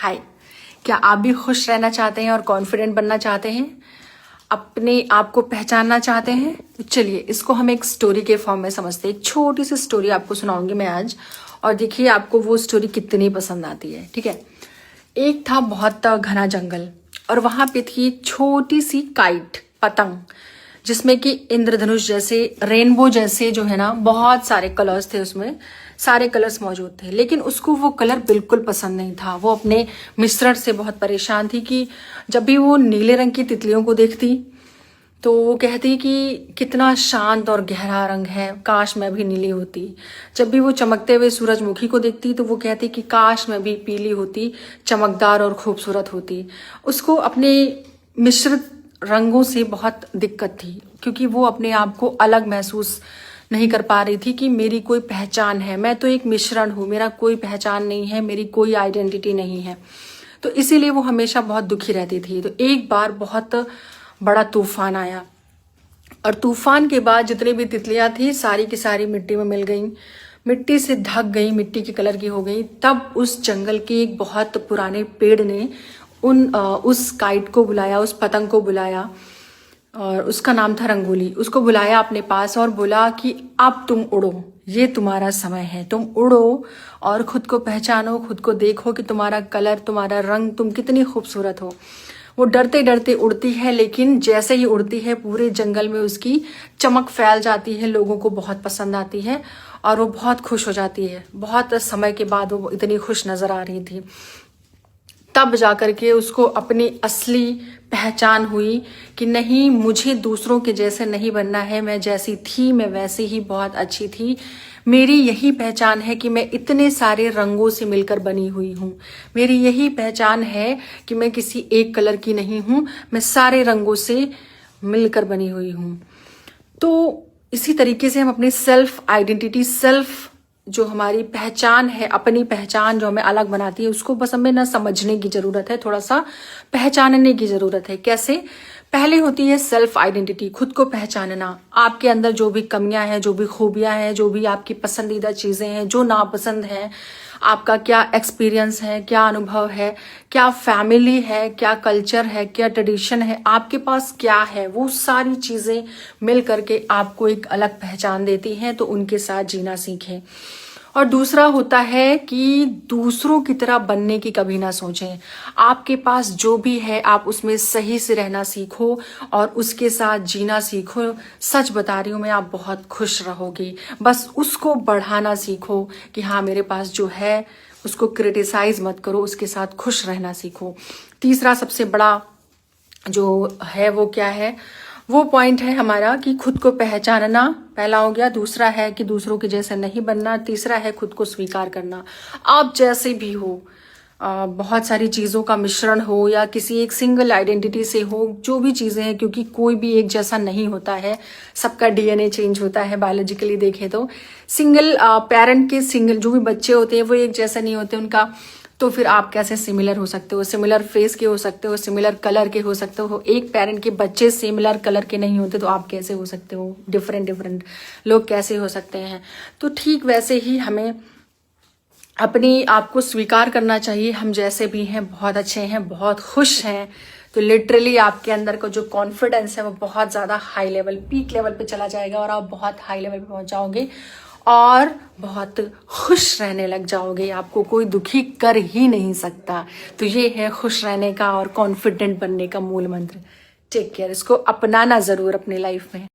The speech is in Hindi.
हाय, क्या आप भी खुश रहना चाहते हैं और कॉन्फिडेंट बनना चाहते हैं, अपने आप को पहचानना चाहते हैं? तो चलिए इसको हम एक स्टोरी के फॉर्म में समझते हैं। एक छोटी सी स्टोरी आपको सुनाऊंगी मैं आज, और देखिए आपको वो स्टोरी कितनी पसंद आती है। ठीक है। एक था बहुत घना जंगल, और वहां पे थी एक छोटी सी काइट, पतंग, जिसमें कि इंद्रधनुष जैसे, रेनबो जैसे जो है ना, बहुत सारे कलर्स थे, उसमें सारे कलर्स मौजूद थे। लेकिन उसको वो कलर बिल्कुल पसंद नहीं था। वो अपने मिश्रण से बहुत परेशान थी कि जब भी वो नीले रंग की तितलियों को देखती तो वो कहती कि कितना शांत और गहरा रंग है, काश मैं भी नीली होती। जब भी वो चमकते हुए सूरजमुखी को देखती तो वो कहती कि काश मैं भी पीली होती, चमकदार और खूबसूरत होती। उसको अपने मिश्रित रंगों से बहुत दिक्कत थी, क्योंकि वो अपने आप को अलग महसूस नहीं कर पा रही थी कि मेरी कोई पहचान है, मैं तो एक मिश्रण हूँ, मेरा कोई पहचान नहीं है, मेरी कोई आइडेंटिटी नहीं है। तो इसीलिए वो हमेशा बहुत दुखी रहती थी। तो एक बार बहुत बड़ा तूफान आया, और तूफान के बाद जितनी भी तितलियां थी सारी की सारी मिट्टी में मिल गईं, मिट्टी से ढक गई, मिट्टी के कलर की हो गई। तब उस जंगल के एक बहुत पुराने पेड़ ने उस काइट को बुलाया, उस पतंग को बुलाया, और उसका नाम था रंगोली। उसको बुलाया अपने पास और बोला कि अब तुम उड़ो, ये तुम्हारा समय है, तुम उड़ो और खुद को पहचानो, खुद को देखो कि तुम्हारा कलर, तुम्हारा रंग, तुम कितनी खूबसूरत हो। वो डरते डरते उड़ती है, लेकिन जैसे ही उड़ती है पूरे जंगल में उसकी चमक फैल जाती है, लोगों को बहुत पसंद आती है और वो बहुत खुश हो जाती है। बहुत समय के बाद वो इतनी खुश नजर आ रही थी। तब जाकर के उसको अपनी असली पहचान हुई कि नहीं, मुझे दूसरों के जैसे नहीं बनना है, मैं जैसी थी मैं वैसी ही बहुत अच्छी थी। मेरी यही पहचान है कि मैं इतने सारे रंगों से मिलकर बनी हुई हूँ। मेरी यही पहचान है कि मैं किसी एक कलर की नहीं हूँ, मैं सारे रंगों से मिलकर बनी हुई हूँ। तो इसी तरीके से हम अपनी सेल्फ आइडेंटिटी, सेल्फ जो हमारी पहचान है, अपनी पहचान जो हमें अलग बनाती है, उसको बस हमें ना समझने की जरूरत है, थोड़ा सा पहचानने की जरूरत है। कैसे? पहले होती है सेल्फ आइडेंटिटी, खुद को पहचानना। आपके अंदर जो भी कमियां हैं, जो भी खूबियां हैं, जो भी आपकी पसंदीदा चीजें हैं, जो नापसंद है, आपका क्या एक्सपीरियंस है, क्या अनुभव है, क्या फैमिली है, क्या कल्चर है, क्या ट्रेडिशन है, आपके पास क्या है, वो सारी चीजें मिल करके आपको एक अलग पहचान देती हैं। तो उनके साथ जीना सीखें। और दूसरा होता है कि दूसरों की तरह बनने की कभी ना सोचें। आपके पास जो भी है आप उसमें सही से रहना सीखो और उसके साथ जीना सीखो। सच बता रही हूँ मैं, आप बहुत खुश रहोगे। बस उसको बढ़ाना सीखो कि हाँ, मेरे पास जो है उसको क्रिटिसाइज मत करो, उसके साथ खुश रहना सीखो। तीसरा सबसे बड़ा जो है वो क्या है, वो पॉइंट है हमारा कि खुद को पहचानना, पहला हो गया। दूसरा है कि दूसरों के जैसे नहीं बनना। तीसरा है खुद को स्वीकार करना। आप जैसे भी हो, बहुत सारी चीज़ों का मिश्रण हो या किसी एक सिंगल आइडेंटिटी से हो, जो भी चीज़ें हैं, क्योंकि कोई भी एक जैसा नहीं होता है, सबका डीएनए चेंज होता है। बायोलॉजिकली देखें तो सिंगल पेरेंट के सिंगल जो भी बच्चे होते हैं वो एक जैसा नहीं होते उनका। तो फिर आप कैसे सिमिलर हो सकते हो? सिमिलर फेस के हो सकते हो, सिमिलर कलर के हो सकते हो। एक पेरेंट के बच्चे सिमिलर कलर के नहीं होते तो आप कैसे हो सकते हो? डिफरेंट लोग कैसे हो सकते हैं? तो ठीक वैसे ही हमें अपनी आप को स्वीकार करना चाहिए। हम जैसे भी हैं बहुत अच्छे हैं, बहुत खुश हैं। तो लिटरली आपके अंदर का जो कॉन्फिडेंस है वो बहुत ज़्यादा हाई लेवल, पीक लेवल पे चला जाएगा और आप बहुत हाई लेवल पे पहुंच जाओगे और बहुत खुश रहने लग जाओगे। आपको कोई दुखी कर ही नहीं सकता। तो ये है खुश रहने का और कॉन्फिडेंट बनने का मूल मंत्र। टेक केयर, इसको अपनाना ज़रूर अपनी लाइफ में।